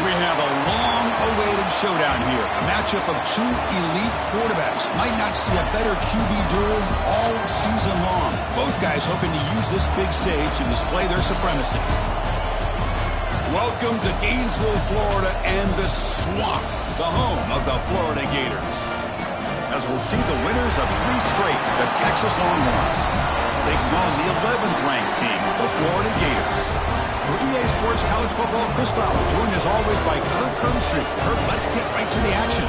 We have a long-awaited showdown here. A matchup of two elite quarterbacks. Might not see a better QB duel all season long. Both guys hoping to use this big stage to display their supremacy. Welcome to Gainesville, Florida, and the Swamp, the home of the Florida Gators. As we'll see the winners of 3 straight, the Texas Longhorns, taking on the 11th ranked team, the Florida Gators. For EA Sports College Football, Chris Fowler, joined as always by Kirk Herbstreit. Kirk, let's get right to the action.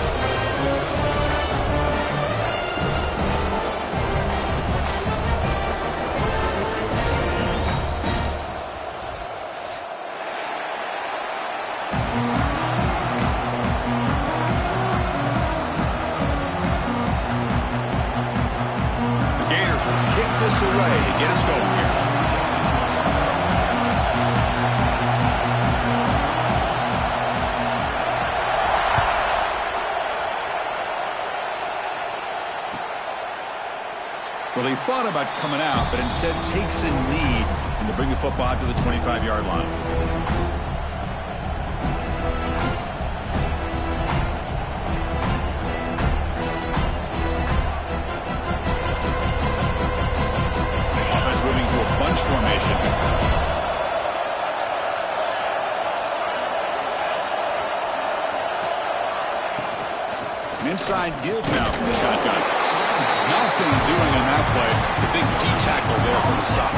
The Gators will kick this away to get us going here. Well, he thought about coming out, but instead takes a knee and to bring the football to the 25-yard line. The offense moving to a bunch formation. An inside give now from the shotgun. Nothing doing in that play. The big D tackle there for the stop.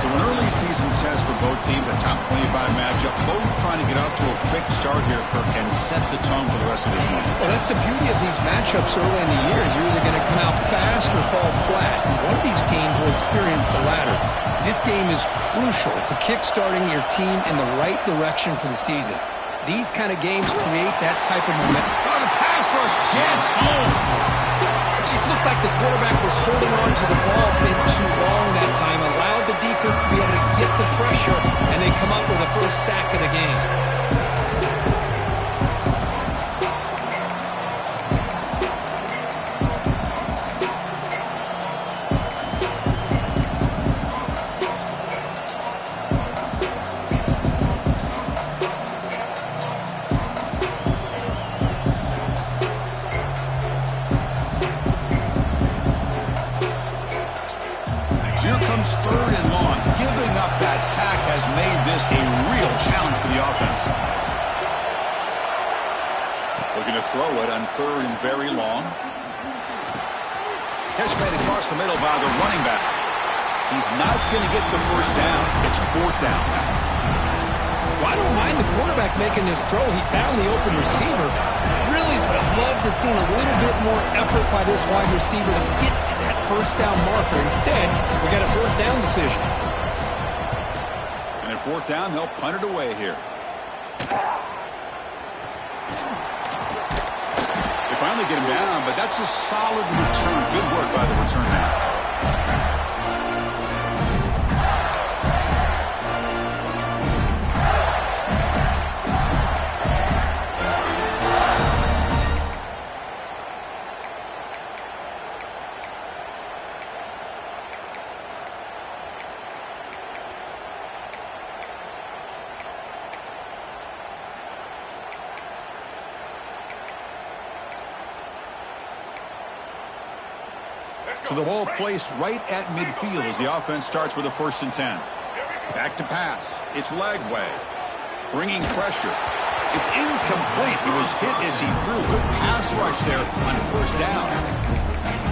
So an early season test for both teams, a top 25 matchup. Both trying to get off to a quick start here, Kirk, and set the tone for the rest of this one. Well, that's the beauty of these matchups early in the year. You're either going to come out fast or fall flat. And one of these teams will experience the latter. This game is crucial for kickstarting your team in the right direction for the season. These kind of games create that type of momentum. Oh, the pass rush gets home. It just looked like the quarterback was holding on to the ball a bit too long that time, allowed the defense to be able to get the pressure, and they come up with the first sack of the game. Third and long. Giving up that sack has made this a real challenge for the offense. Looking to throw it on third and very long. Catch made across the middle by the running back. He's not going to get the first down. It's 4th down now. Well, I don't mind the quarterback making this throw. He found the open receiver. Really would have loved to have seen a little bit more effort by this wide receiver to get to that first down marker. Instead, we got a 4th down decision. And at 4th down, they'll punt it away here. They finally get him down, but that's a solid return. Good work by the return man. So the ball placed right at midfield as the offense starts with a 1st and 10. Back to pass. It's Lagway. Bringing pressure. It's incomplete. It was hit as he threw. Good pass rush there on 1st down.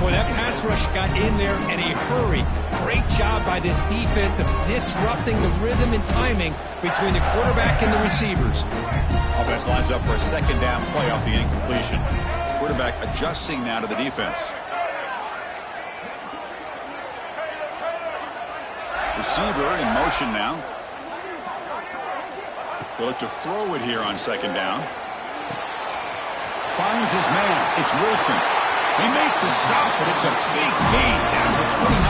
Boy, that pass rush got in there in a hurry. Great job by this defense of disrupting the rhythm and timing between the quarterback and the receivers. Offense lines up for a 2nd down play off the incompletion. Quarterback adjusting now to the defense. Receiver in motion now. They'll look to throw it here on 2nd down. Finds his man. It's Wilson. They make the stop, but it's a big gain down to 29.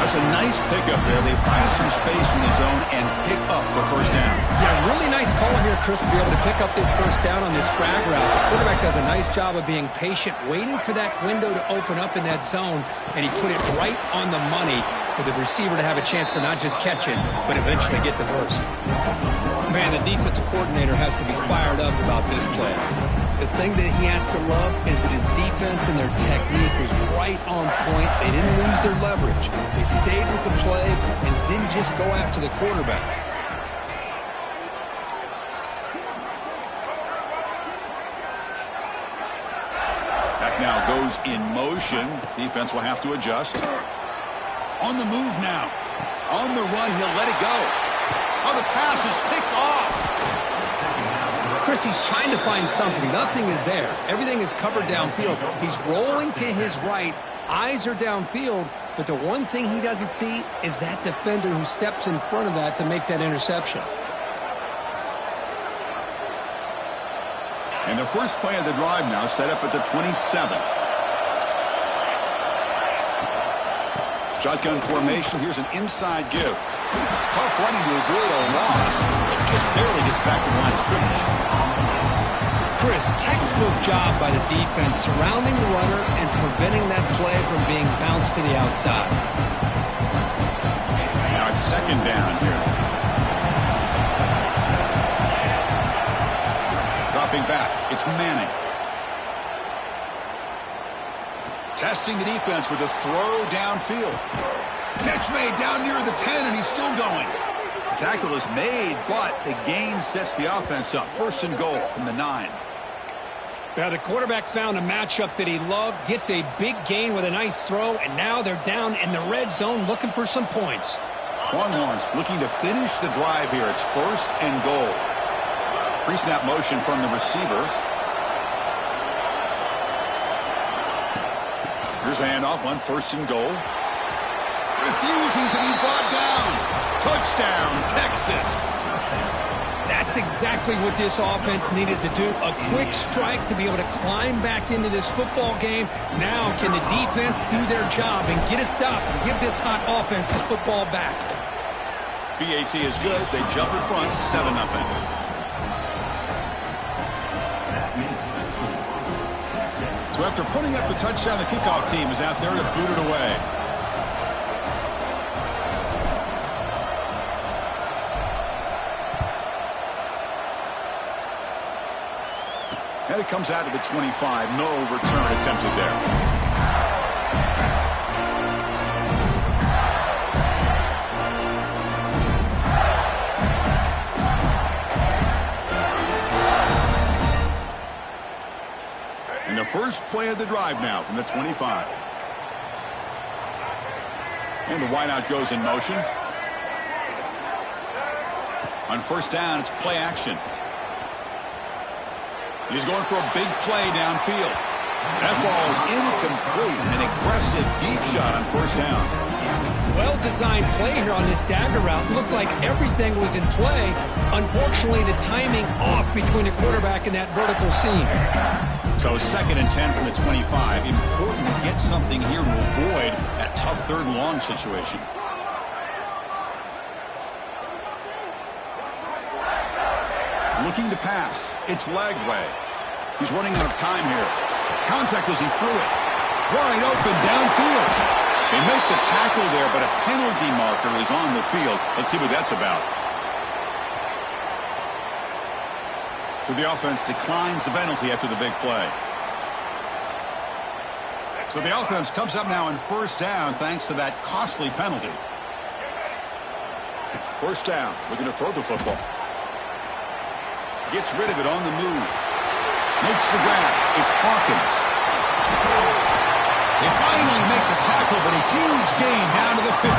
That's a nice pickup there. They find some space in the zone and pick up the 1st down. Yeah, really nice call here, Chris, to be able to pick up this 1st down on this drag route. The quarterback does a nice job of being patient, waiting for that window to open up in that zone, and he put it right on the money for the receiver to have a chance to not just catch it, but eventually get the first. Man, Man, the defensive coordinator has to be fired up about this play. The thing that he has to love is that his defense and their technique was right on point. They didn't lose their leverage. They stayed with the play and didn't just go after the quarterback. Back now goes in motion. Defense will have to adjust. On the move now. On the run, he'll let it go. Oh, the pass is picked off. Chris, he's trying to find something. Nothing is there. Everything is covered downfield. He's rolling to his right. Eyes are downfield. But the one thing he doesn't see is that defender who steps in front of that to make that interception. And the first play of the drive now set up at the 27. Shotgun formation. Here's an inside give. Tough running to avoid a loss, but just barely gets back to the line of scrimmage. Chris, textbook job by the defense surrounding the runner and preventing that play from being bounced to the outside. Now it's second down here. Dropping back, it's Manning. Testing the defense with a throw downfield. Catch made down near the 10, and he's still going. The tackle is made, but the gain sets the offense up. First and goal from the 9. Now, the quarterback found a matchup that he loved, gets a big gain with a nice throw, and now they're down in the red zone looking for some points. Longhorns looking to finish the drive here. It's first and goal. Pre-snap motion from the receiver. Here's the handoff on first and goal. Refusing to be brought down. Touchdown, Texas. That's exactly what this offense needed to do. A quick strike to be able to climb back into this football game. Now can the defense do their job and get a stop and give this hot offense the football back? BAT is good. They jump in front, 7-0. So after putting up the touchdown, the kickoff team is out there to boot it away. And it comes out to the 25. No return attempted there. And the first play of the drive now from the 25. And the wideout goes in motion. On first down, it's play action. He's going for a big play downfield. That ball is incomplete. An aggressive deep shot on first down. Well-designed play here on this dagger route. Looked like everything was in play. Unfortunately, the timing off between the quarterback and that vertical seam. So second and 10 from the 25. Important to get something here to avoid that tough third and long situation. Looking to pass. It's Lagway. He's running out of time here. Contact as he threw it. Wide open downfield. They make the tackle there, but a penalty marker is on the field. Let's see what that's about. So the offense declines the penalty after the big play. So the offense comes up now on first down thanks to that costly penalty. First down. Looking to throw the football. Gets rid of it on the move. Makes the grab. It's Hawkins. They finally make the tackle, but a huge gain down to the 15.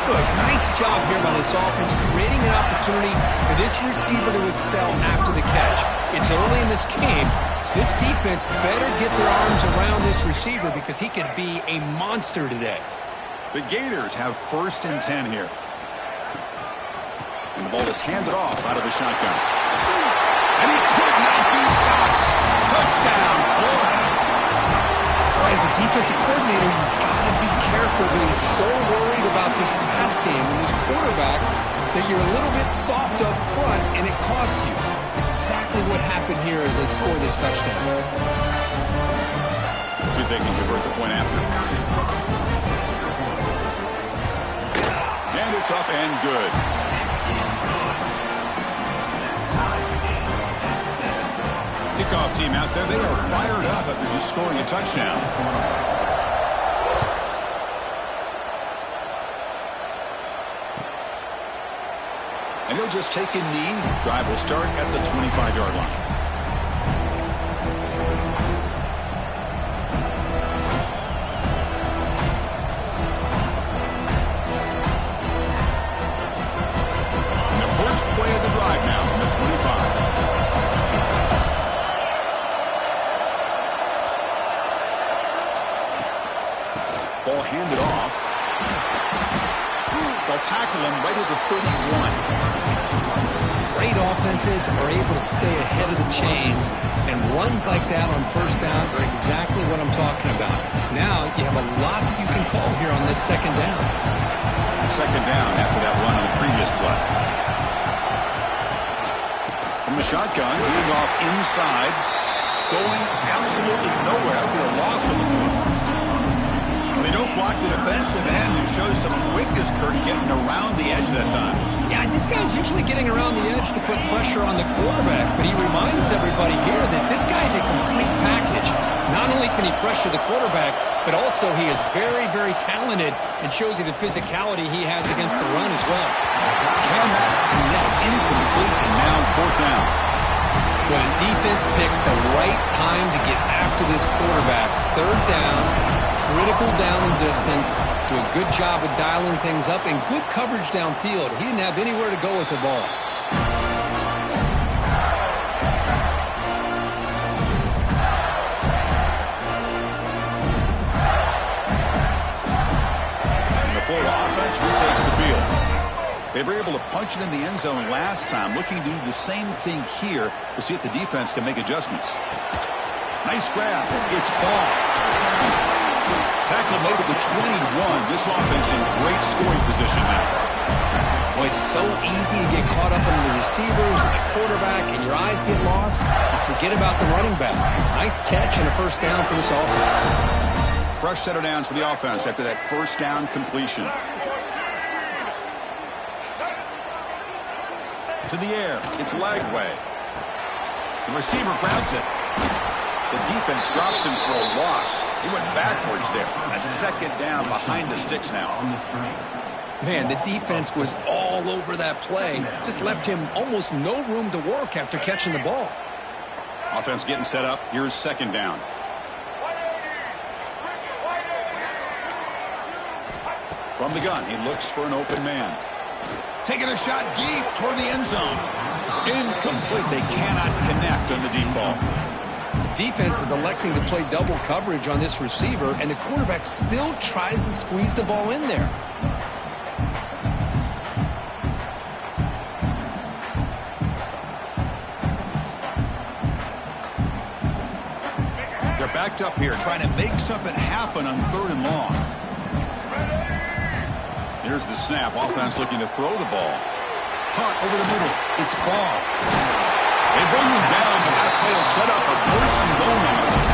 Good. Nice job here by this offense, creating an opportunity for this receiver to excel after the catch. It's early in this game, so this defense better get their arms around this receiver because he could be a monster today. The Gators have first and 10 here. And the ball is handed off out of the shotgun. And he could not be stopped. Touchdown, Florida. As a defensive coordinator, you've got to be careful being so worried about this pass game and this quarterback that you're a little bit soft up front and it costs you. It's exactly what happened here as they score this touchdown. See if they can convert the point after. And it's up and good. team out there, they are fired up after just scoring a touchdown. And he'll just take a knee. Drive will start at the 25-yard line. And the first play of the drive now from the 25. Ball handed off. They'll tackle him right at the 31. Great offenses are able to stay ahead of the chains, and runs like that on first down are exactly what I'm talking about. Now you have a lot that you can call here on this second down. Second down after that run on the previous play. From the shotgun, hand off inside, going absolutely nowhere. That'll be a loss of the ball. They don't block the defensive end, who shows some quickness, Kurt, getting around the edge that time. Yeah, this guy's usually getting around the edge to put pressure on the quarterback, but he reminds everybody here that this guy's a complete package. Not only can he pressure the quarterback, but also he is very, very talented and shows you the physicality he has against the run as well. Cannot connect, incomplete, and now fourth down. When a defense picks the right time to get after this quarterback, third down, critical down and distance, do a good job of dialing things up, and good coverage downfield. He didn't have anywhere to go with the ball. And the Florida offense retakes the field. They were able to punch it in the end zone last time, looking to do the same thing here to see if the defense can make adjustments. Nice grab. It's ball. Tackle made at the 21. This offense in great scoring position now. Well, it's so easy to get caught up in the receivers and the quarterback, and your eyes get lost. You forget about the running back. Nice catch and a first down for this offense. Fresh set of downs for the offense after that first down completion. To the air. It's Lagway. The receiver grabs it. The defense drops him for a loss. He went backwards there. A second down behind the sticks now. Man, the defense was all over that play. Just left him almost no room to work after catching the ball. Offense getting set up. Here's second down. From the gun, he looks for an open man. Taking a shot deep toward the end zone. Incomplete. They cannot connect on the deep ball. The defense is electing to play double coverage on this receiver, and the quarterback still tries to squeeze the ball in there. They're backed up here, trying to make something happen on third and long. Here's the snap. Offense looking to throw the ball. Hunt over the middle. It's ball. They bring him down, but that play will set up a first and goal now at the 10.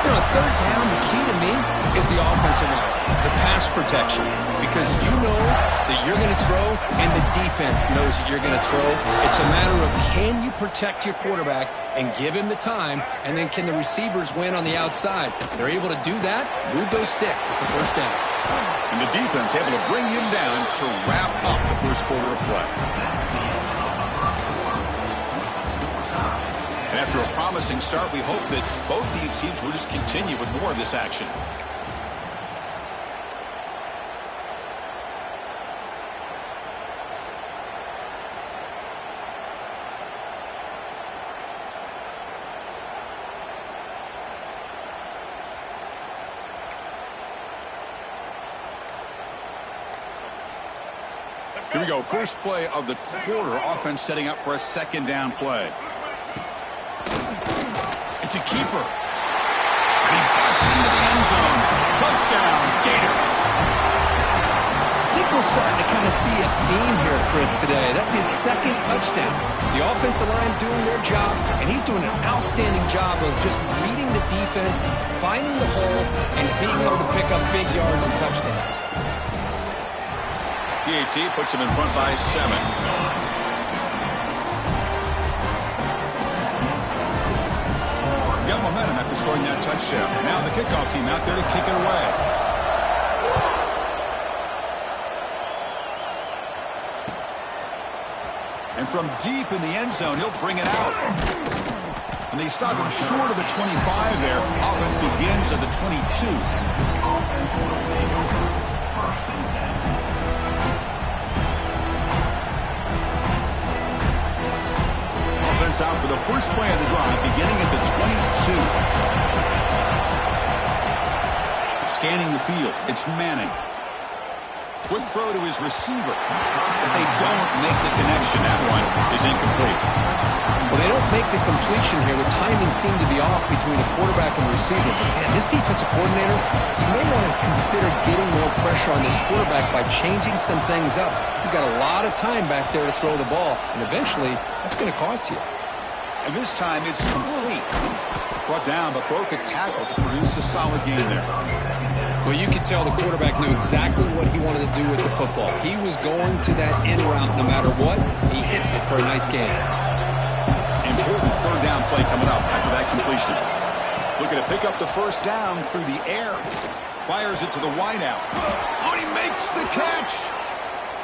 You know, third down, the key to me is the offensive line, the pass protection, because you know that you're going to throw and the defense knows that you're going to throw. It's a matter of can you protect your quarterback and give him the time, and then can the receivers win on the outside? They're able to do that, move those sticks. It's a first down. And the defense able to bring him down to wrap up the first quarter of play. And after a promising start, we hope that both these teams will just continue with more of this action. Here we go. First play of the quarter. Offense setting up for a second down play. It's a keeper. And he busts into the end zone. Touchdown, Gators. I think we're starting to kind of see a theme here, Chris, today. That's his second touchdown. The offensive line doing their job, and he's doing an outstanding job of just reading the defense, finding the hole, and being able to pick up big yards and touchdowns. PAT puts him in front by 7. scoring that touchdown. Now the kickoff team out there to kick it away. And from deep in the end zone, he'll bring it out. And they stop him short of the 25 there. Offense begins at the 22. Offense out for the first play of the drive, beginning at the 22. Scanning the field, it's Manning. Quick throw to his receiver. But they don't make the connection. That one is incomplete. Well, they don't make the completion here. The timing seemed to be off between the quarterback and the receiver. But, man, this defensive coordinator, you may want to consider getting more pressure on this quarterback by changing some things up. You've got a lot of time back there to throw the ball, and eventually that's going to cost you. And this time it's complete. Brought down, but broke a tackle to produce a solid gain there. Well, you could tell the quarterback knew exactly what he wanted to do with the football. He was going to that in route no matter what. He hits it for a nice gain. Important third down play coming up after that completion. Looking to pick up the first down through the air. Fires it to the wideout. Oh, he makes the catch.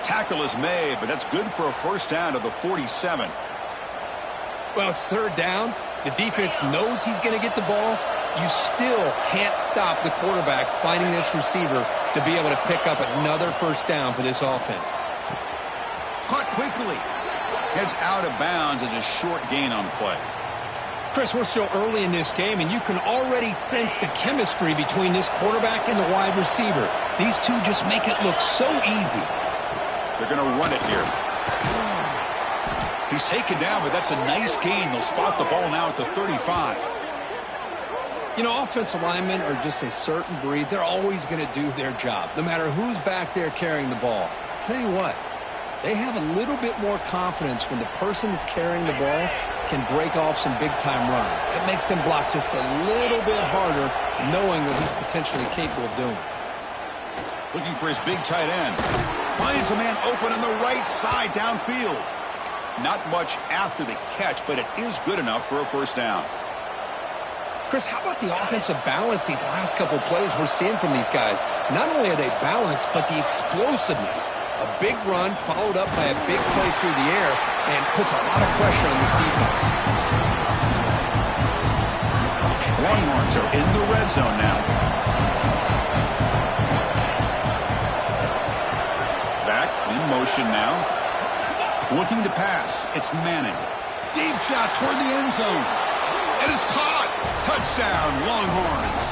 Tackle is made, but that's good for a first down to the 47. Well, it's third down. The defense knows he's going to get the ball. You still can't stop the quarterback finding this receiver to be able to pick up another first down for this offense. Caught quickly. Heads out of bounds as a short gain on the play. Chris, we're still early in this game, and you can already sense the chemistry between this quarterback and the wide receiver. These two just make it look so easy. They're going to run it here. He's taken down, but that's a nice gain. They'll spot the ball now at the 35. You know, offensive linemen are just a certain breed. They're always going to do their job, no matter who's back there carrying the ball. I'll tell you what, they have a little bit more confidence when the person that's carrying the ball can break off some big-time runs. It makes them block just a little bit harder, knowing what he's potentially capable of doing. Looking for his big tight end. Finds a man open on the right side downfield. Not much after the catch, but it is good enough for a first down. Chris, how about the offensive balance these last couple plays we're seeing from these guys? Not only are they balanced, but the explosiveness. A big run followed up by a big play through the air and puts a lot of pressure on this defense. Longhorns are in the red zone now. Back in motion now. Looking to pass. It's Manning. Deep shot toward the end zone. And it's caught. Touchdown, Longhorns.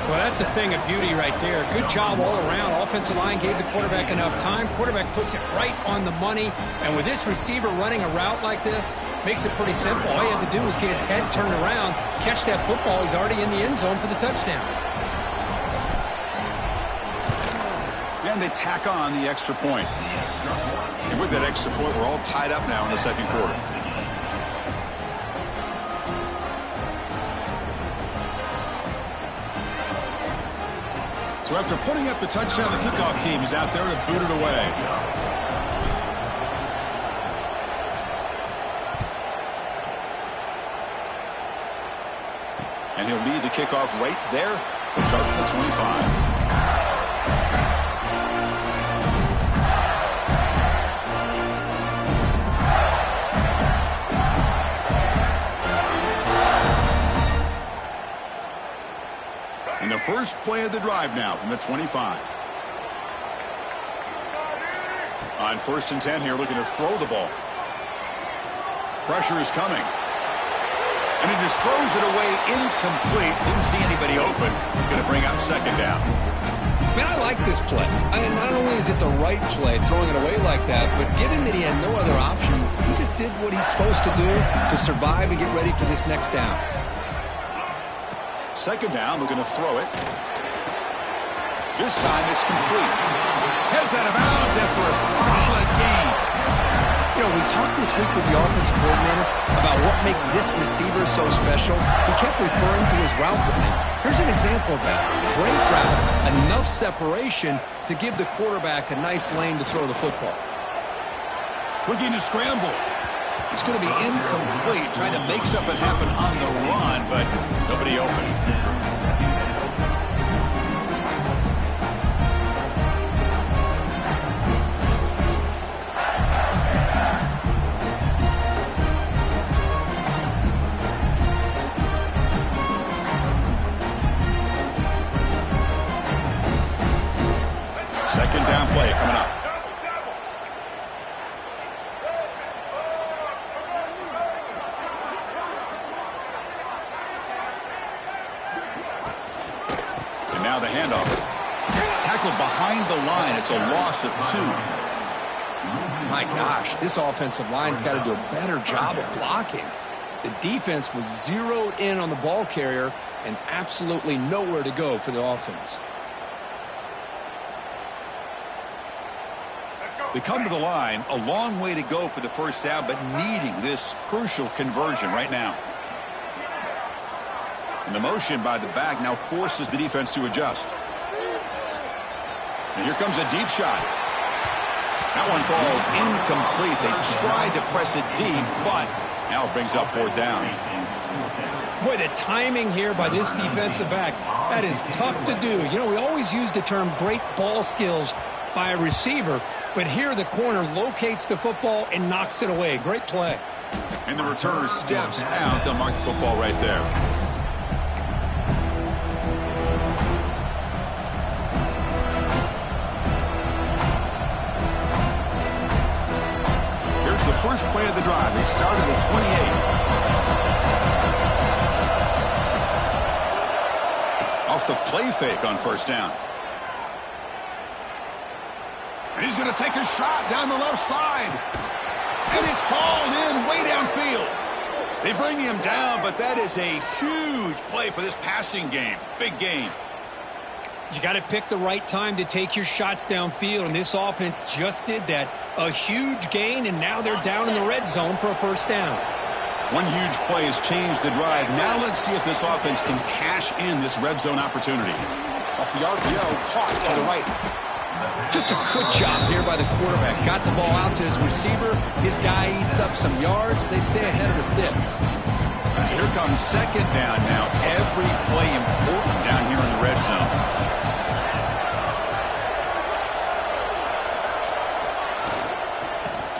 Well, that's a thing of beauty right there. Good job all around. Offensive line gave the quarterback enough time. Quarterback puts it right on the money. And with this receiver running a route like this, makes it pretty simple. All you have to do is get his head turned around, catch that football. He's already in the end zone for the touchdown. And they tack on the extra point. And with that extra point, we're all tied up now in the second quarter. So after putting up the touchdown, the kickoff team is out there to boot it away. And he'll lead the kickoff right there. We'll start at the 25. And the first play of the drive now from the 25. On 1st and 10 here, looking to throw the ball. Pressure is coming. And he just throws it away incomplete. Didn't see anybody open. He's going to bring up second down. Man, I like this play. Not only is it the right play, throwing it away like that, but given that he had no other option, he just did what he's supposed to do to survive and get ready for this next down. Second down, looking to throw it. This time it's complete. Heads out of bounds after a solid gain. You know, we talked this week with the offensive coordinator about what makes this receiver so special. He kept referring to his route running. Here's an example of that. Great route, enough separation to give the quarterback a nice lane to throw the football. Looking to scramble. It's going to be incomplete, trying to make something happen on the run, but Nobody open. Second down play coming up. And now the handoff. Tackled behind the line. It's a loss of 2. My gosh, this offensive line's got to do a better job of blocking. The defense was zeroed in on the ball carrier and absolutely nowhere to go for the offense. They come to the line, a long way to go for the first down, but needing this crucial conversion right now. And the motion by the back now forces the defense to adjust. And here comes a deep shot. That one falls incomplete. They tried to press it deep, but now it brings up 4th down. Boy, the timing here by this defensive back, that is tough to do. You know, we always use the term great ball skills by a receiver, but here the corner locates the football and knocks it away. Great play. And the returner steps out. They'll mark the football right there. Here's the first play of the drive. They started at 28. Off the play fake on first down. And he's going to take a shot down the left side. And it's hauled in way downfield. They bring him down, but that is a huge play for this passing game. Big game. You got to pick the right time to take your shots downfield, and this offense just did that. A huge gain, and now they're down in the red zone for a first down. One huge play has changed the drive. Now let's see if this offense can cash in this red zone opportunity. Off the RPO, caught to the right. Just a good job here by the quarterback. Got the ball out to his receiver. His guy eats up some yards. They stay ahead of the sticks. So here comes second down now. Every play important down here in the red zone.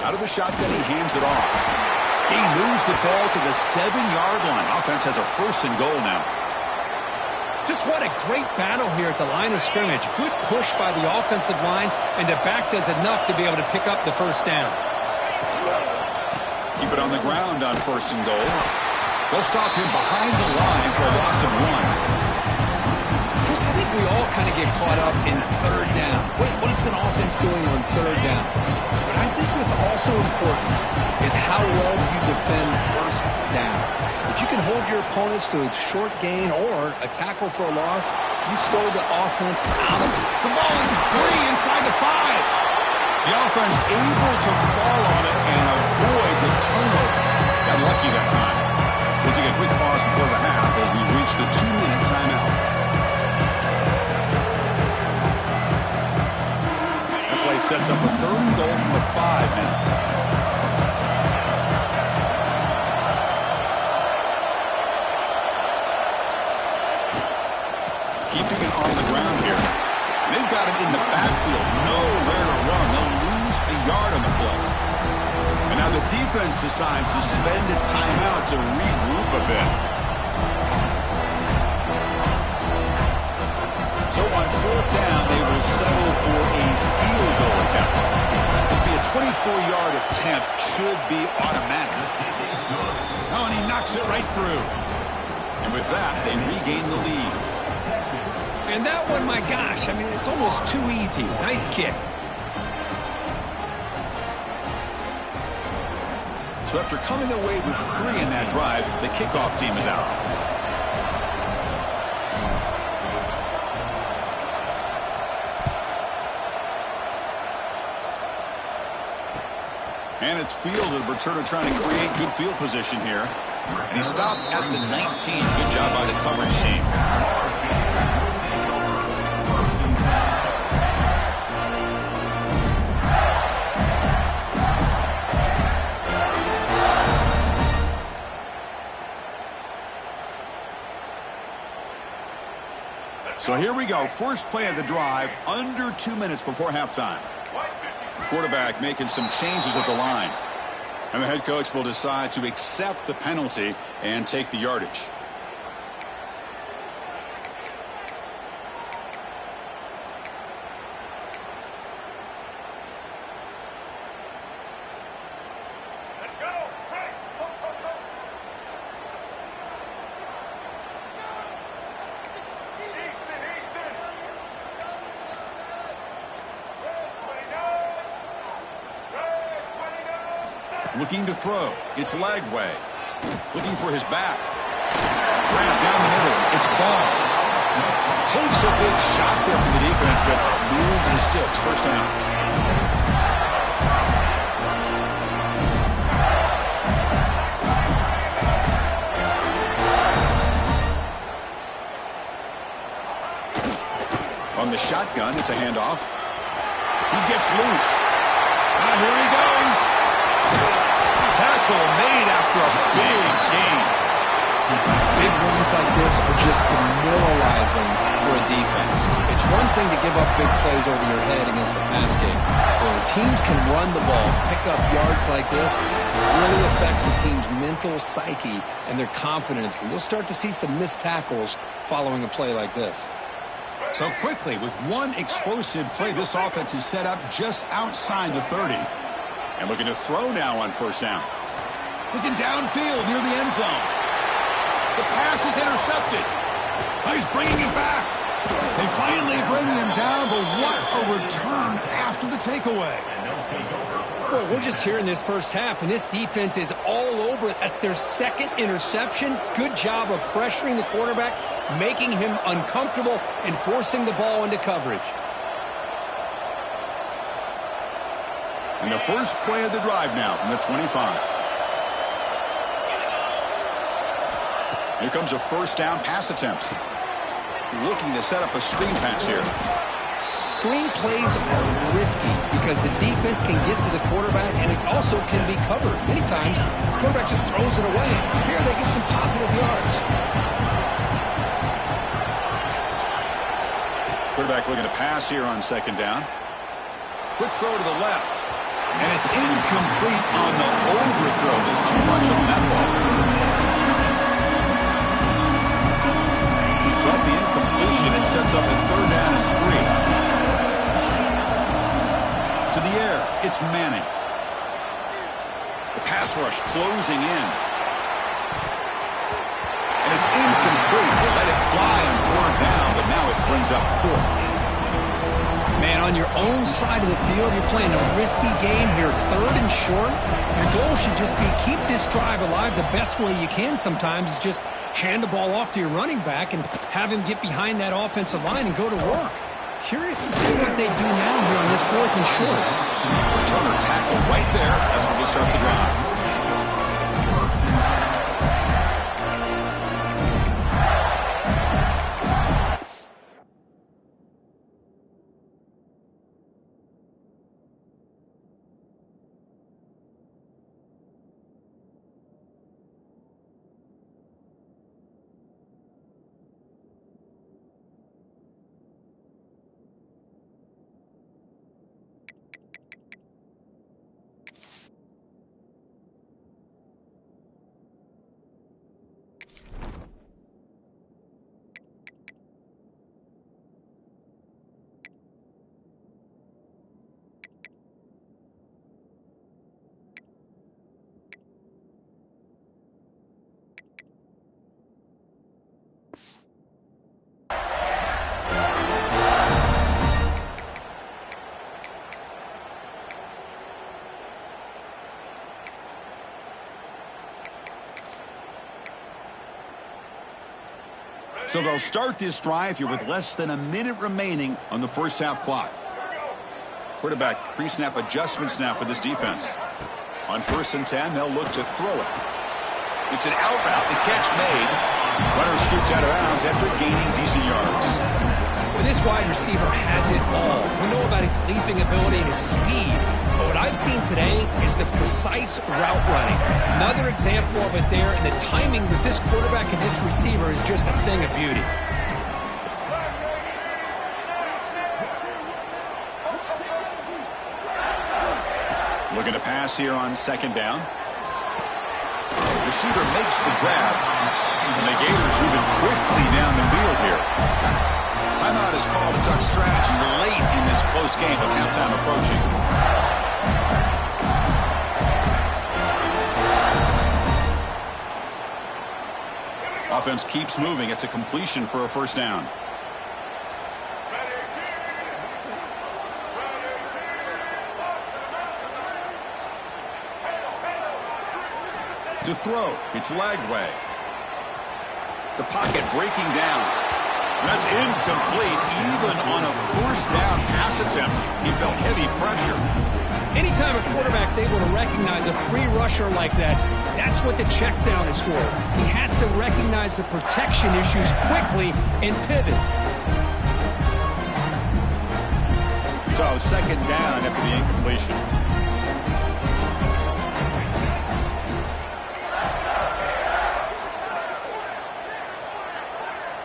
Out of the shotgun, he hands it off. He moves the ball to the 7-yard line. Offense has a 1st and goal now. Just what a great battle here at the line of scrimmage. Good push by the offensive line, and the back does enough to be able to pick up the first down. Keep it on the ground on 1st and goal. They'll stop him behind the line for a loss of 1. Chris, I think we all kind of get caught up in 3rd down. What's an offense doing on 3rd down? But I think what's also important is how well you defend 1st down. If you can hold your opponents to a short gain or a tackle for a loss, you slow the offense out of it. The ball is free inside the 5. The offense able to fall on it and avoid the turnover. Got lucky that time. We'll take a quick pause before the half as we reach the 2-minute timeout. That play sets up a 3rd and goal from the 5 now. Keeping it on the ground here. They've got it in the backfield. Nowhere to run. They'll lose a yard on the play. And now the defense decides to suspend a timeout to regroup a bit. So on 4th down, they will settle for a field goal attempt. It'll be a 24-yard attempt. Should be automatic. Oh, and he knocks it right through. And with that, they regain the lead. And that one, my gosh, I mean, it's almost too easy. Nice kick. So after coming away with 3 in that drive, the kickoff team is out. And it's fielded. Returner trying to create good field position here. And he stopped at the 19. Good job by the coverage team. So here we go. First play of the drive, under 2 minutes before halftime. The quarterback making some changes at the line. And the head coach will decide to accept the penalty and take the yardage. Looking to throw. It's Lagway. Looking for his back. Grab down the middle. It's Ball. Takes a big shot there from the defense, but moves the sticks. First down. On the shotgun, it's a handoff. He gets loose. Now here he goes. Tackle made after a big gain. Big runs like this are just demoralizing for a defense. It's one thing to give up big plays over your head against a pass game. But when teams can run the ball, pick up yards like this, it really affects the team's mental psyche and their confidence. And you'll start to see some missed tackles following a play like this. So quickly, with one explosive play, this offense is set up just outside the 30. And looking to throw now on first down. Looking downfield near the end zone. The pass is intercepted. He's bringing it back. They finally bring him down, but what a return after the takeaway. Well, we're just here in this first half, and this defense is all over it. That's their second interception. Good job of pressuring the quarterback, making him uncomfortable, and forcing the ball into coverage. And the first play of the drive now from the 25. Here comes a first down pass attempt. Looking to set up a screen pass here. Screen plays are risky because the defense can get to the quarterback and it also can be covered. Many times, the quarterback just throws it away. Here they get some positive yards. Quarterback looking to pass here on second down. Quick throw to the left. And it's incomplete on the overthrow. Just too much on that ball. From the incompletion, it sets up a third down and 3. To the air, it's Manning. The pass rush closing in. And it's incomplete. They let it fly on third down, but now it brings up fourth. Man, on your own side of the field, you're playing a risky game here, third and short. Your goal should just be keep this drive alive the best way you can sometimes is just hand the ball off to your running back and have him get behind that offensive line and go to work. Curious to see what they do now here on this fourth and short. Returner tackle right there. That's where they start the drive. So they'll start this drive here with less than a minute remaining on the first half clock. Quarterback pre-snap adjustments now for this defense. On 1st and 10, they'll look to throw it. It's an out route. The catch made. Runner scoots out of bounds after gaining decent yards. Well, this wide receiver has it all. We know about his leaping ability and his speed. But what I've seen today is the precise route running. Another example of it there, and the timing with this quarterback and this receiver is just a thing of beauty. Looking to pass here on second down. Receiver makes the grab. And the Gators moving quickly down the field here. Timeout is called. A duck strategy late in this close game with halftime approaching. Offense keeps moving. It's a completion for a first down. To throw, it's Lagway. The pocket breaking down. And that's incomplete, even on a first down pass attempt. He felt heavy pressure. Anytime a quarterback's able to recognize a free rusher like that, that's what the check down is for. He has to recognize the protection issues quickly and pivot. So second down after the incompletion.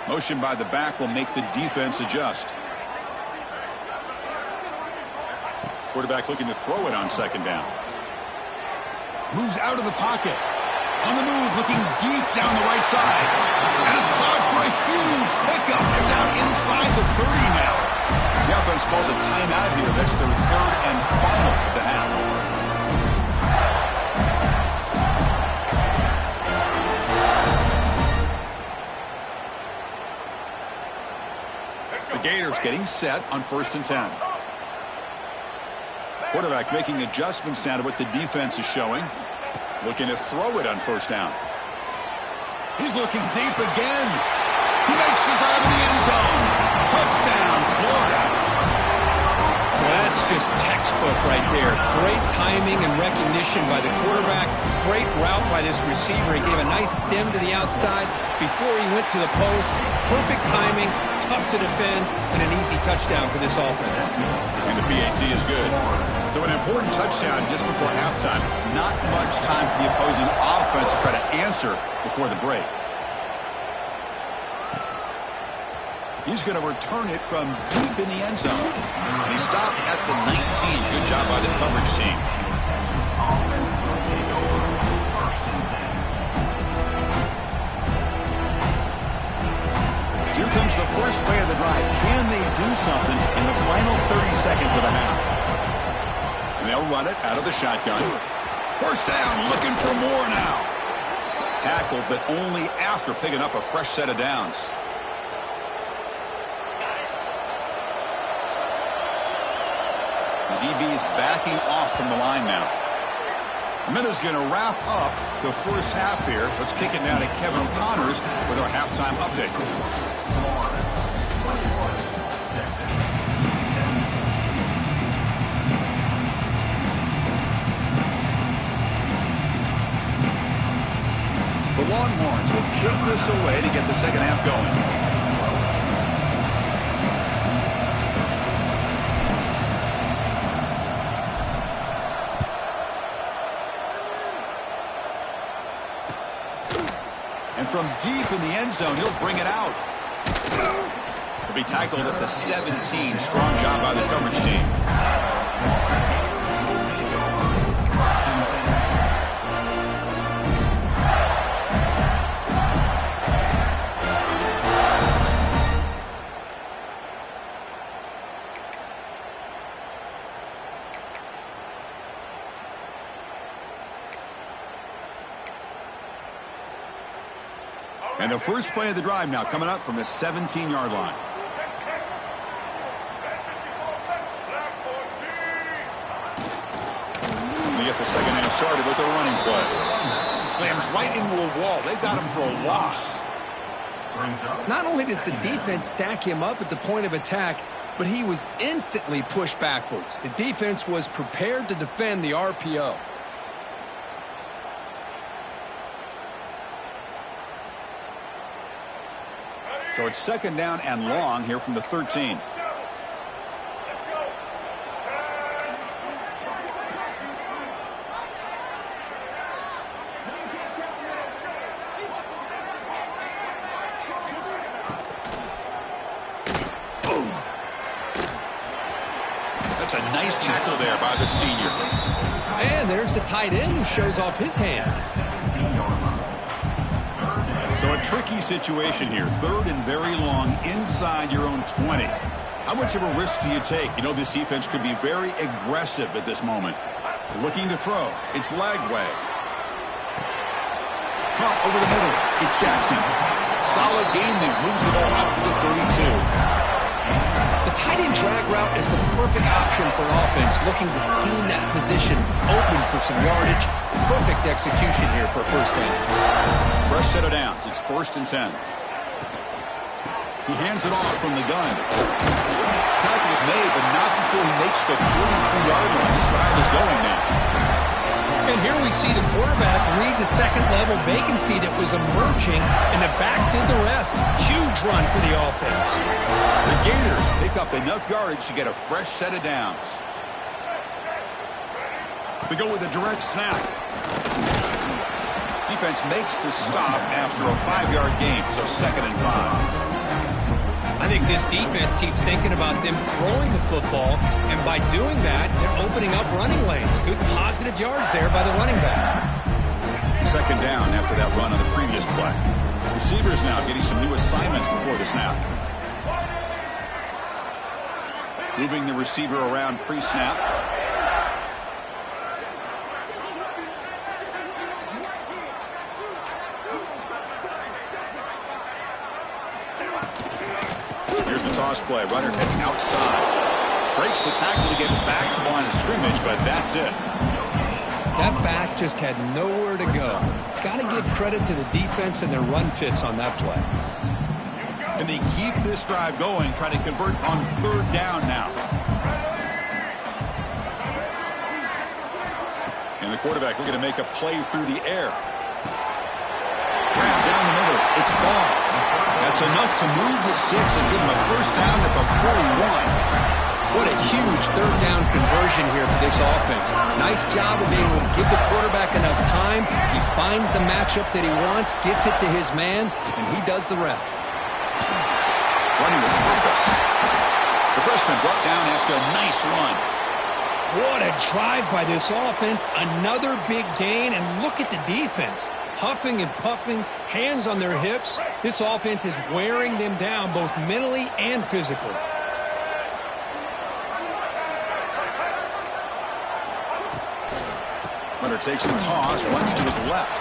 Motion by the back will make the defense adjust. Quarterback looking to throw it on second down. Moves out of the pocket. On the move, looking deep down the right side. And it's caught for a huge pickup. They're down inside the 30 now. The offense calls a timeout here. That's their third and final of the half. The Gators getting set on 1st and 10. Quarterback making adjustments now to what the defense is showing. Looking to throw it on first down. He's looking deep again. He makes the grab in the end zone. Touchdown, Florida. Well, that's just textbook right there. Great timing and recognition by the quarterback. Great route by this receiver. He gave a nice stem to the outside before he went to the post. Perfect timing, tough to defend, and an easy touchdown for this offense. And the PAT is good. So an important touchdown just before halftime. Not much time for the opposing offense to try to answer before the break. He's going to return it from deep in the end zone. He stopped at the 19. Good job by the coverage team. Here comes the first play of the drive. Can they do something in the final 30 seconds of the half? And they'll run it out of the shotgun. First down, looking for more now. Tackled, but only after picking up a fresh set of downs. The DB is backing off from the line now. The Minnows going to wrap up the first half here. Let's kick it now to Kevin Connors with our halftime update. The Longhorns will kick this away to get the second half going. And from deep in the end zone, he'll bring it out. He'll be tackled at the 17. Strong job by the coverage team. And the first play of the drive now coming up from the 17-yard line. We get the second half started with a running play. Slams right into a wall. They've got him for a loss. Not only does the defense stack him up at the point of attack, but he was instantly pushed backwards. The defense was prepared to defend the RPO. So it's second down and long here from the 13. That's a nice tackle there by the senior. and there's the tight end who shows off his hands. So a tricky situation here. 3rd and very long inside your own 20. How much of a risk do you take? You know, this defense could be very aggressive at this moment. Looking to throw. It's Lagway. Caught over the middle. It's Jackson. Solid gain there. Moves the ball out to the 32. The tight end drag route is the perfect option for offense, looking to scheme that position open for some yardage. Perfect execution here for first down. Fresh set of downs. It's 1st and 10. He hands it off from the gun. Tackle's made, but not before he makes the 43-yard line. This drive is going now. And here we see the quarterback read the second-level vacancy that was emerging, and the back did the rest. Huge run for the offense. The Gators pick up enough yardage to get a fresh set of downs. We go with a direct snap. Defense makes the stop after a 5-yard gain, so 2nd and 5. I think this defense keeps thinking about them throwing the football, and by doing that, they're opening up running lanes. Good positive yards there by the running back. 2nd down after that run on the previous play. Receivers now getting some new assignments before the snap. Moving the receiver around pre-snap. Here's the toss play. Runner heads outside. Breaks the tackle to get back to the line of scrimmage, but that's it. That back just had nowhere to go. Got to give credit to the defense and their run fits on that play. And they keep this drive going, trying to convert on 3rd down now. And the quarterback looking to make a play through the air. Pass down the middle. It's Ball. That's enough to move the sticks and give him a first down at the 41. What a huge 3rd down conversion here for this offense. Nice job of being able to give the quarterback enough time. He finds the matchup that he wants, gets it to his man, and he does the rest. Running with purpose. The freshman brought down after a nice run. What a drive by this offense. Another big gain, and look at the defense. Huffing and puffing, hands on their hips. This offense is wearing them down both mentally and physically. Runner takes the toss, runs to his left.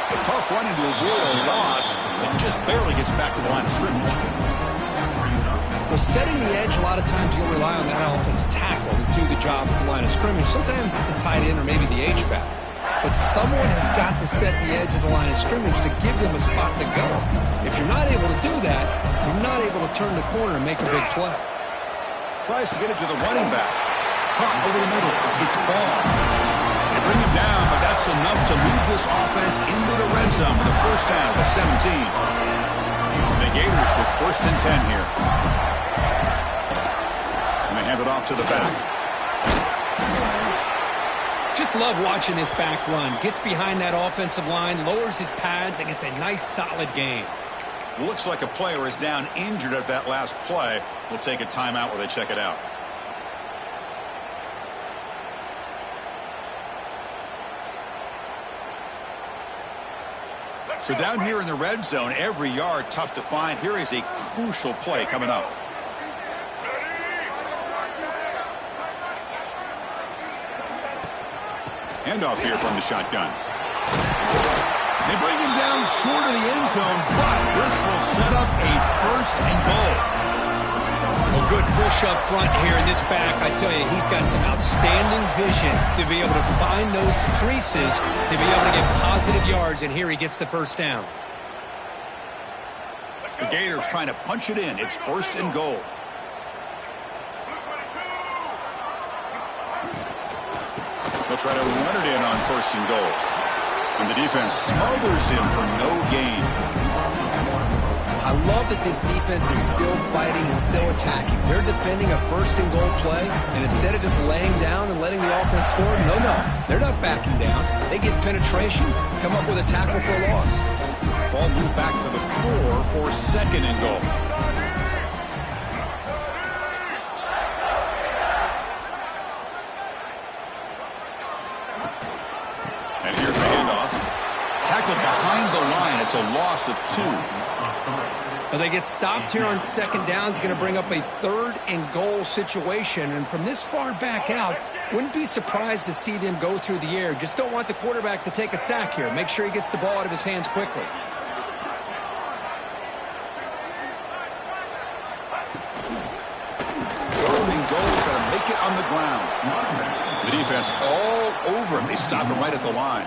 A tough running to avoid a loss, and just barely gets back to the line of scrimmage. Well, setting the edge, a lot of times you'll rely on that offensive tackle to do the job at the line of scrimmage. Sometimes it's a tight end or maybe the H-back. But someone has got to set the edge of the line of scrimmage to give them a spot to go. If you're not able to do that, you're not able to turn the corner and make a big play. Tries to get it to the running back. Caught over the middle. It's Ball. They bring him down, but that's enough to move this offense into the red zone with a first down at the 17. The Gators with 1st and 10 here. And they hand it off to the back. Just love watching this back run. Gets behind that offensive line, lowers his pads, and gets a nice solid gain. Looks like a player is down injured at that last play. We'll take a timeout while they check it out. So down here in the red zone, every yard tough to find. Here is a crucial play coming up. Handoff here from the shotgun. They bring him down short of the end zone, but this will set up a 1st and goal. Well, good push up front here in this back. I tell you, he's got some outstanding vision to be able to find those creases, to be able to get positive yards, and here he gets the first down. The Gators trying to punch it in. It's 1st and goal. They'll try to run it in on 1st and goal. And the defense smothers him for no gain. I love that this defense is still fighting and still attacking. They're defending a 1st and goal play, and instead of just laying down and letting the offense score, no, they're not backing down. They get penetration, come up with a tackle for a loss. Ball moved back to the 4 for 2nd and goal. tackled behind the line. It's a loss of 2. Well, they get stopped here on second down. It's going to bring up a 3rd and goal situation. And from this far back out, wouldn't be surprised to see them go through the air. Just don't want the quarterback to take a sack here. Make sure he gets the ball out of his hands quickly. Make it on the ground. The defense all over him. They stop him right at the line.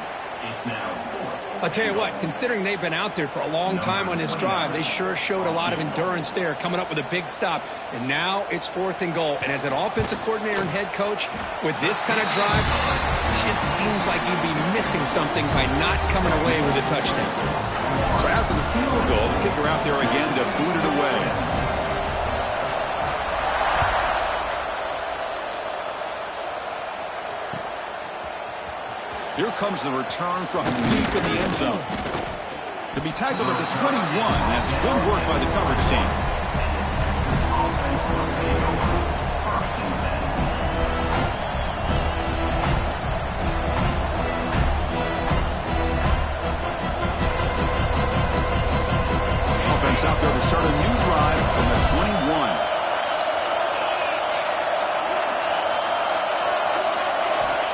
I'll tell you what, considering they've been out there for a long time on this drive, they sure showed a lot of endurance there, coming up with a big stop. And now it's 4th and goal. And as an offensive coordinator and head coach, with this kind of drive, it just seems like you'd be missing something by not coming away with a touchdown. So after the field goal, the kicker out there again to boot it away. Here comes the return from deep in the end zone. To be tackled at the 21. That's good work by the coverage team. Offense out there to start a new drive from the 21.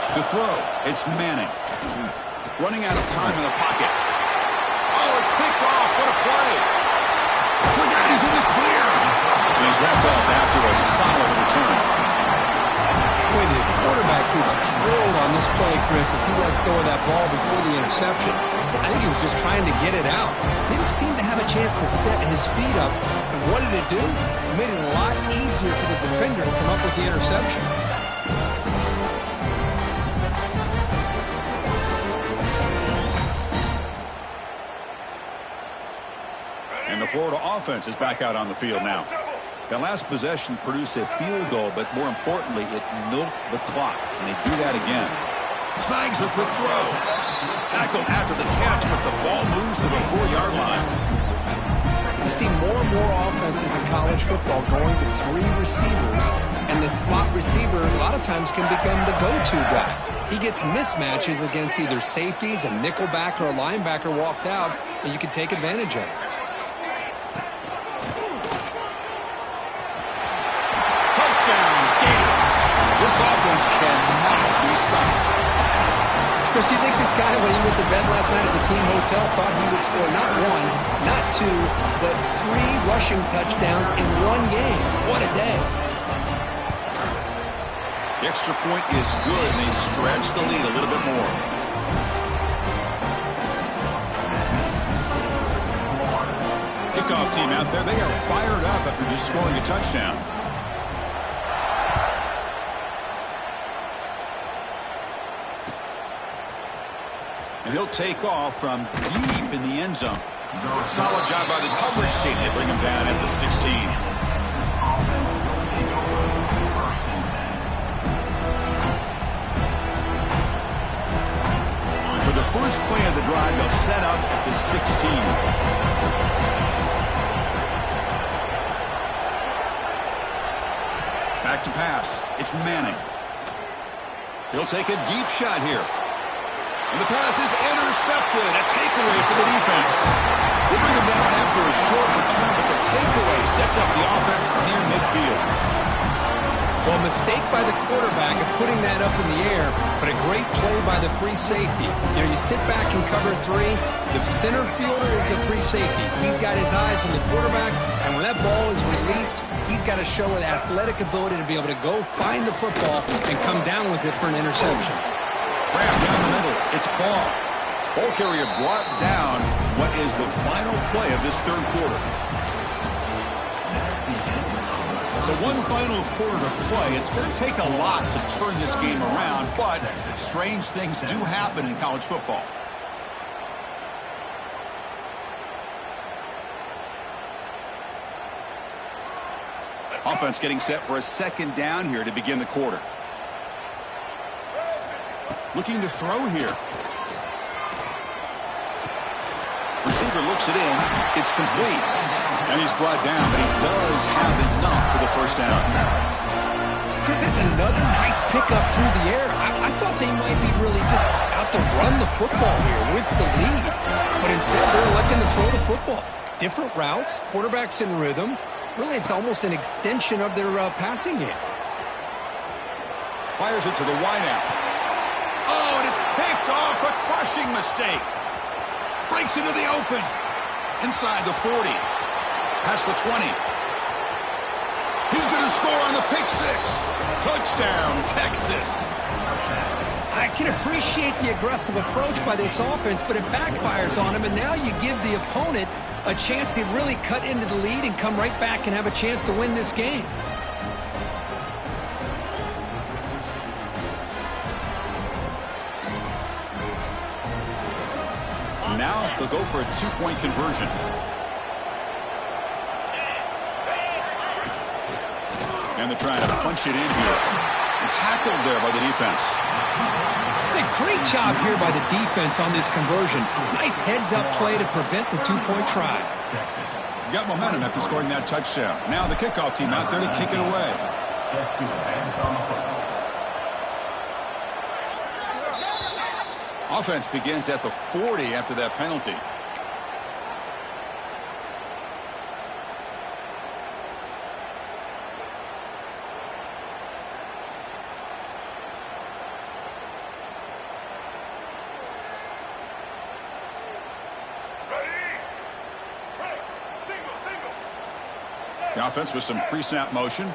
To throw, it's Manning. Running out of time in the pocket. Oh, it's picked off. What a play. Look out, he's in the clear. And he's wrapped up after a solid return. Boy, the quarterback gets drilled on this play, Chris, as he lets go of that ball before the interception. I think he was just trying to get it out. Didn't seem to have a chance to set his feet up. And what did it do? It made it a lot easier for the defender to come up with the interception. And the Florida offense is back out on the field now. That last possession produced a field goal, but more importantly, it milked the clock. And they do that again. Snags the quick throw. Tackled after the catch, but the ball moves to the 4-yard line. You see more and more offenses in college football going to 3 receivers, and the slot receiver a lot of times can become the go-to guy. He gets mismatches against either safeties, a nickelback, or a linebacker walked out, and you can take advantage of it. This offense cannot be stopped. Chris, you think this guy, when he went to bed last night at the team hotel, thought he would score not 1, not 2, but 3 rushing touchdowns in 1 game? What a day. The extra point is good, and they stretch the lead a little bit more. Kickoff team out there, they are fired up after just scoring a touchdown. And he'll take off from deep in the end zone. Solid job by the coverage team. They bring him down at the 16. For the first play of the drive, they'll set up at the 16. Back to pass. It's Manning. He'll take a deep shot here. And the pass is intercepted. A takeaway for the defense. They bring him down after a short return, but the takeaway sets up the offense near midfield. Well, a mistake by the quarterback of putting that up in the air, but a great play by the free safety. You know, you sit back and cover 3. The center fielder is the free safety. He's got his eyes on the quarterback, and when that ball is released, he's got to show an athletic ability to be able to go find the football and come down with it for an interception. Grab down the middle. It's Ball. Ball carrier brought down what is the final play of this third quarter. So one final quarter to play. It's going to take a lot to turn this game around, but strange things do happen in college football. Offense getting set for a second down here to begin the quarter. Looking to throw here. Receiver looks it in. It's complete. And he's brought down, but he does have enough for the first down. Chris, that's another nice pickup through the air. I thought they might be really just out to run the football here with the lead. But instead, they're electing to throw the football. Different routes, quarterbacks in rhythm. Really, it's almost an extension of their passing game. Fires it to the wideout. Oh, and it's picked off. A crushing mistake. Breaks into the open. Inside the 40. Past the 20. He's going to score on the pick six. Touchdown, Texas. I can appreciate the aggressive approach by this offense, but it backfires on him, and now you give the opponent a chance to really cut into the lead and come right back and have a chance to win this game. Now they'll go for a two-point conversion. And they're trying to punch it in here. And tackled there by the defense. A great job here by the defense on this conversion. Nice heads-up play to prevent the two-point try. Got momentum after scoring that touchdown. Now the kickoff team out there to kick it away. Offense begins at the 40 after that penalty. The offense with some pre-snap motion.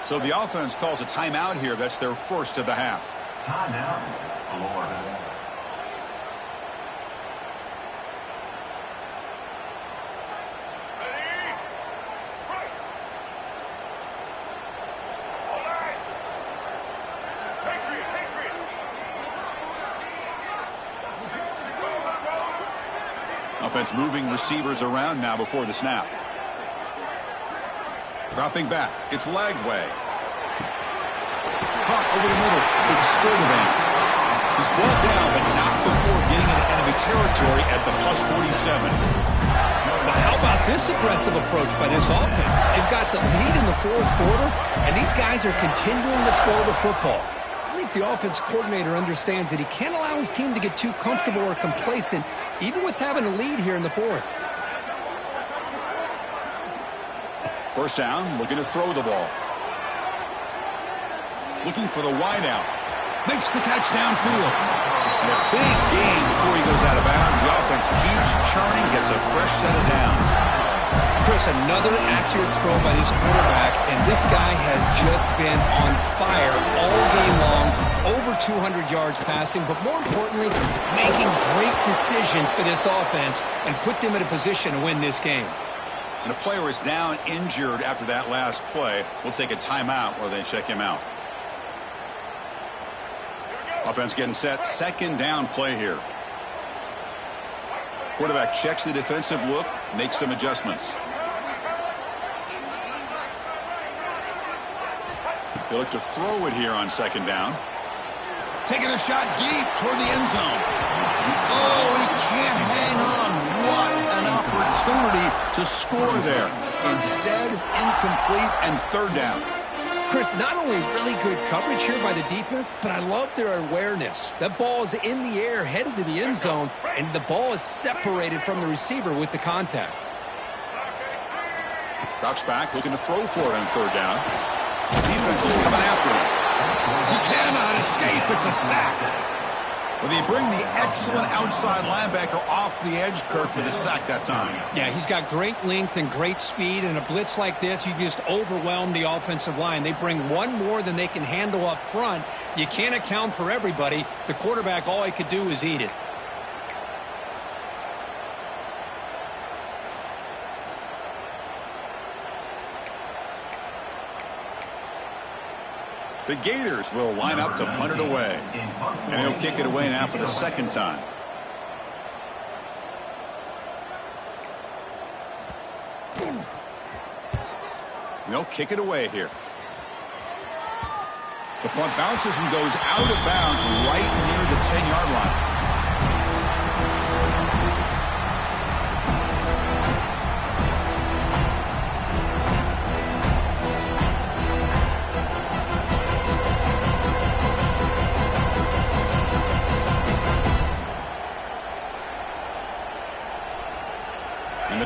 So the offense calls a timeout here. That's their first of the half. Timeout, Florida. Offense moving receivers around now before the snap. Dropping back. It's Lagway. Caught over the middle. It's Sturdivant. He's brought down, but not before getting into enemy territory at the plus 47. But how about this aggressive approach by this offense? They've got the lead in the fourth quarter, and these guys are continuing to throw the football. I think the offense coordinator understands that he can't allow his team to get too comfortable or complacent, even with having a lead here in the fourth. First down, looking to throw the ball. Looking for the wideout. Makes the catch downfield. And a big gain before he goes out of bounds. The offense keeps churning, gets a fresh set of downs. Chris, another accurate throw by this quarterback, and this guy has just been on fire all game long. Over 200 yards passing, but more importantly, making great decisions for this offense and put them in a position to win this game. And a player is down injured after that last play. We'll take a timeout while they check him out. Offense getting set. Second down play here. Quarterback checks the defensive look, makes some adjustments. They look to throw it here on second down. Taking a shot deep toward the end zone. Oh, he can't hang on. What an opportunity to score there. Instead, incomplete and third down. Chris, not only really good coverage here by the defense, but I love their awareness. That ball is in the air, headed to the end zone, and the ball is separated from the receiver with the contact. Drops back, looking to throw for it on third down. Defense is coming after him. He cannot escape. It's a sack. Well, they bring the excellent outside linebacker off the edge, Kirk, for the sack that time. Yeah, he's got great length and great speed, and a blitz like this, you just overwhelm the offensive line. They bring one more than they can handle up front. You can't account for everybody. The quarterback, all he could do is eat it. The Gators will line up to punt it away. And he'll kick it away now for the second time. They'll kick it away here. The punt bounces and goes out of bounds right near the 10-yard line.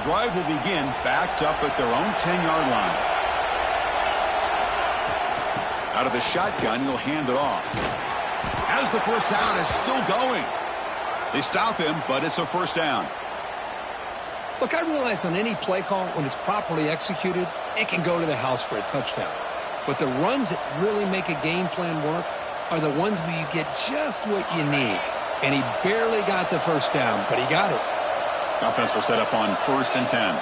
drive will begin backed up at their own 10-yard line. Out of the shotgun, he'll hand it off. As the first down is still going. They stop him, but it's a first down. Look, I realize on any play call, when it's properly executed, it can go to the house for a touchdown. But the runs that really make a game plan work are the ones where you get just what you need. And he barely got the first down, but he got it. Offense will set up on 1st and 10.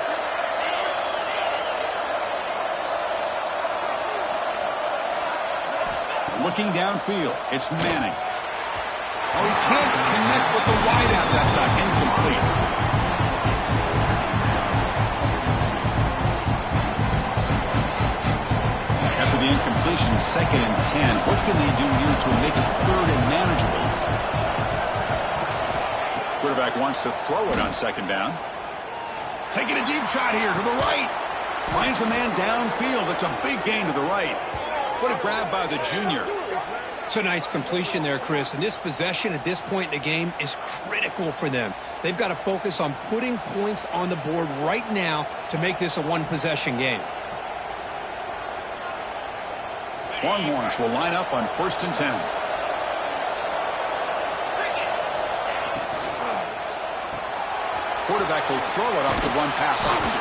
Looking downfield, it's Manning. Oh, he can't connect with the wideout that time. Incomplete. After the incompletion, 2nd and 10. What can they do here to make it 3rd and manageable? Quarterback wants to throw it on 2nd down. Taking a deep shot here to the right. Finds a man downfield. It's a big gain to the right. What a grab by the junior. It's a nice completion there, Chris. And this possession at this point in the game is critical for them. They've got to focus on putting points on the board right now to make this a one-possession game. Longhorns will line up on 1st and 10. Quarterback will throw it off the run-pass option.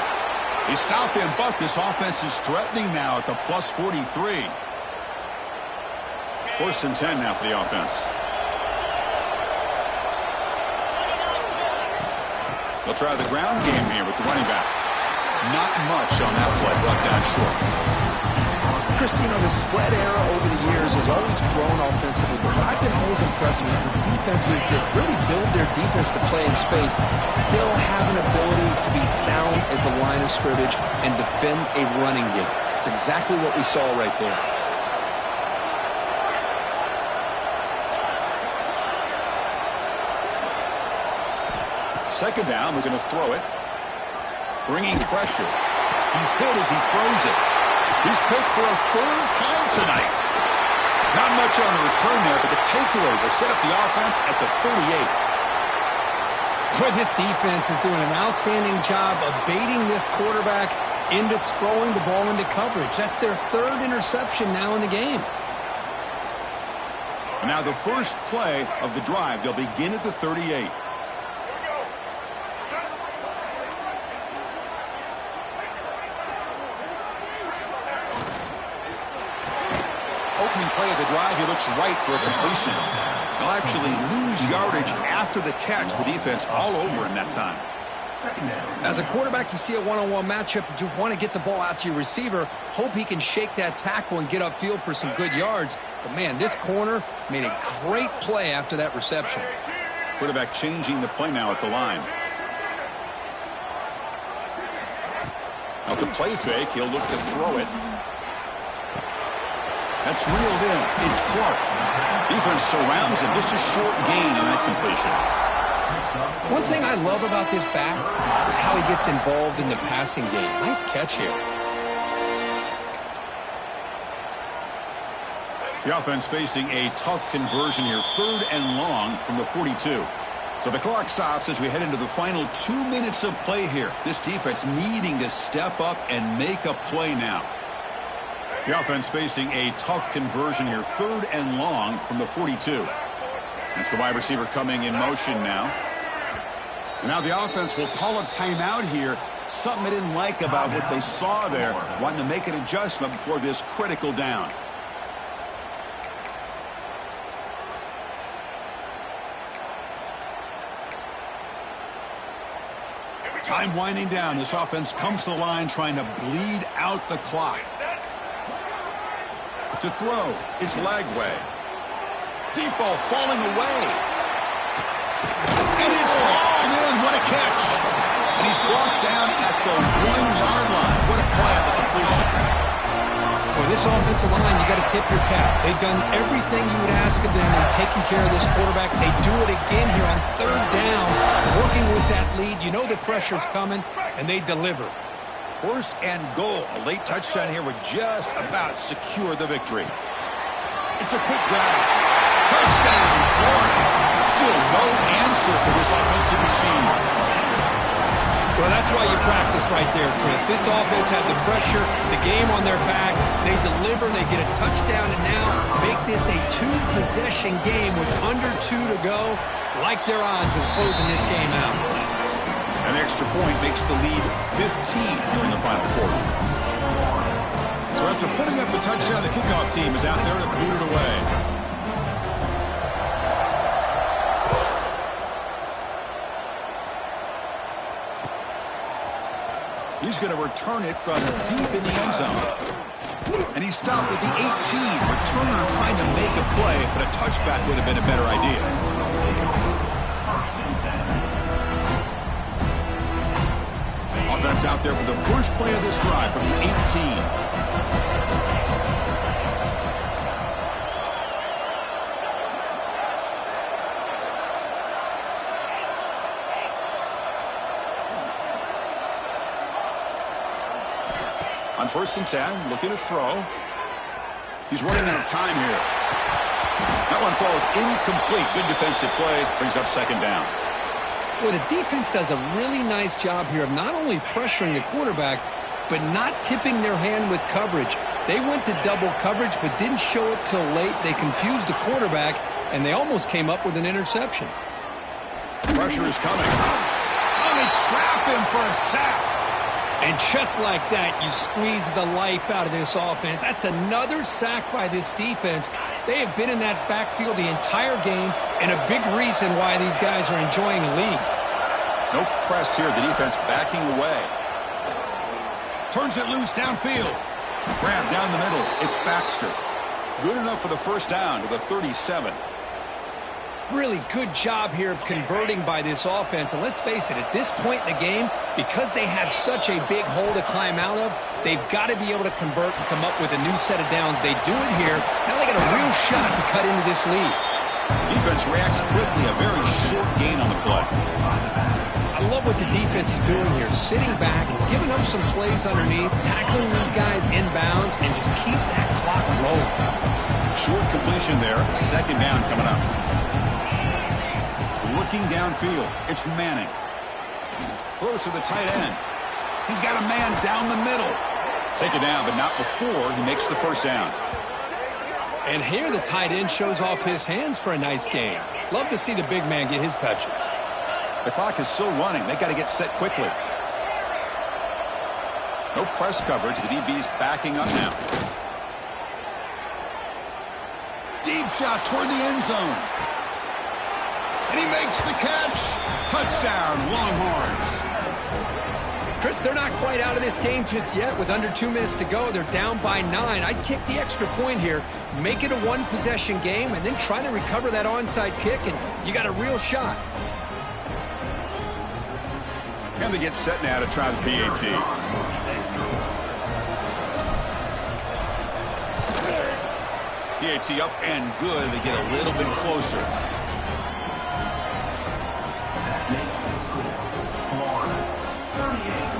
He stopped him, but this offense is threatening now at the plus 43. 1st and 10 now for the offense. They'll try the ground game here with the running back. Not much on that play, brought down short. Chris, you know, the spread era over the years has always grown offensively, but I've been always impressed with defenses that really build their defense to play in space, still have an ability to be sound at the line of scrimmage and defend a running game. It's exactly what we saw right there. Second down, we're going to throw it. Bringing pressure. He's hit as he throws it. He's picked for a 3rd time tonight. Not much on the return there, but the takeaway will set up the offense at the 38. Boy, this defense is doing an outstanding job of baiting this quarterback into throwing the ball into coverage. That's their 3rd interception now in the game. And now the first play of the drive. They'll begin at the 38. Opening play of the drive, he looks right for a completion. They'll actually lose yardage after the catch. The defense all over him that time. As a quarterback, you see a one-on-one matchup, you want to get the ball out to your receiver, hope he can shake that tackle and get upfield for some good yards. But, man, this corner made a great play after that reception. Quarterback changing the play now at the line. Out to play fake, he'll look to throw it. That's reeled in. It's Clark. Defense surrounds him. Just a short gain on that completion. One thing I love about this back is how he gets involved in the passing game. Nice catch here. The offense facing a tough conversion here. 3rd and long from the 42. So the clock stops as we head into the final 2 minutes of play here. This defense needing to step up and make a play now. The offense facing a tough conversion here. 3rd and long from the 42. That's the wide receiver coming in motion now. And now the offense will call a timeout here. Something they didn't like about what they saw there. Wanting to make an adjustment before this critical down. Time winding down. This offense comes to the line trying to bleed out the clock. To throw, it's Lagway. Deep ball falling away. And it's all in. What a catch. And he's brought down at the 1-yard line. What a play on the completion. For this offensive line, you got to tip your cap. They've done everything you would ask of them in taking care of this quarterback. They do it again here on 3rd down, working with that lead. You know the pressure's coming, and they deliver. 1st and goal. A late touchdown here would just about secure the victory. It's a quick grab. Touchdown, Florida. Still no answer for this offensive machine. Well, that's why you practice right there, Chris. This offense had the pressure, the game on their back. They deliver, they get a touchdown, and now make this a two-possession game with under 2 to go. Like their odds of closing this game out. An extra point makes the lead 15 here in the final quarter. So after putting up the touchdown, the kickoff team is out there to boot it away. He's going to return it from deep in the end zone. And he stopped with the 18. Returner trying to make a play, but a touchback would have been a better idea. Offense out there for the first play of this drive from the 18. On 1st and 10, looking to throw. He's running out of time here. That one falls incomplete. Good defensive play. Brings up 2nd down. Well, the defense does a really nice job here of not only pressuring the quarterback, but not tipping their hand with coverage. They went to double coverage, but didn't show it till late. They confused the quarterback, and they almost came up with an interception. Pressure is coming. Oh, they trap him for a sack. And just like that, you squeeze the life out of this offense. That's another sack by this defense. They have been in that backfield the entire game, and a big reason why these guys are enjoying a lead. No press here. The defense backing away. Turns it loose downfield. Grab down the middle. It's Baxter. Good enough for the 1st down to the 37. Really good job here of converting by this offense. And let's face it, at this point in the game, because they have such a big hole to climb out of, they've got to be able to convert and come up with a new set of downs. They do it here. Now they got a real shot to cut into this lead. Defense reacts quickly. A very short gain on the play. I love what the defense is doing here. Sitting back, giving up some plays underneath, tackling these guys inbounds, and just keep that clock rolling. Short completion there. 2nd down coming up. Looking downfield. It's Manning. Throws to the tight end. He's got a man down the middle. Take it down, but not before he makes the 1st down. And here the tight end shows off his hands for a nice game. Love to see the big man get his touches. The clock is still running. They got to get set quickly. No press coverage. The DB's backing up now. Deep shot toward the end zone. And he makes the catch. Touchdown, Longhorns. Chris, they're not quite out of this game just yet. With under 2 minutes to go, they're down by 9. I'd kick the extra point here, make it a one-possession game, and then try to recover that onside kick, and you got a real shot. And they get set now to try the PAT. PAT up and good. They get a little bit closer.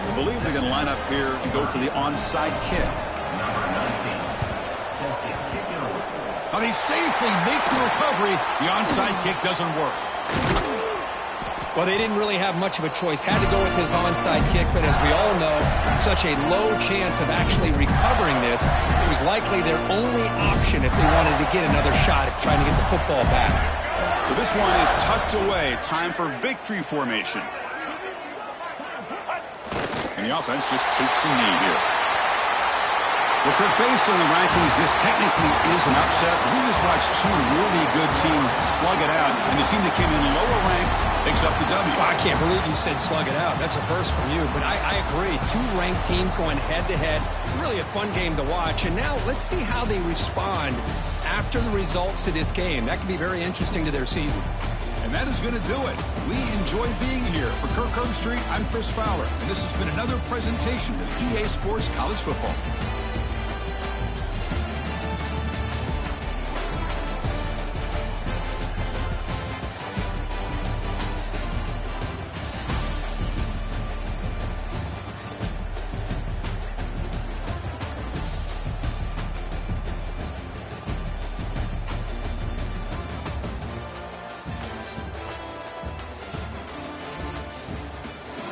I believe they're going to line up here and go for the onside kick. Now they safely make the recovery. The onside kick doesn't work. Well, they didn't really have much of a choice. Had to go with his onside kick, but as we all know, such a low chance of actually recovering this. It was likely their only option if they wanted to get another shot at trying to get the football back. So this one is tucked away. Time for victory formation. And the offense just takes a knee here. Well, Kirk, based on the rankings, this technically is an upset. We just watched 2 really good teams slug it out, and the team that came in lower ranked picks up the W. Well, I can't believe you said slug it out. That's a first from you, but I agree. 2 ranked teams going head-to-head. Really a fun game to watch. And now let's see how they respond after the results of this game. That could be very interesting to their season. And that is going to do it. We enjoyed being here. For Kirk Herbstreit, I'm Chris Fowler, and this has been another presentation of EA Sports College Football.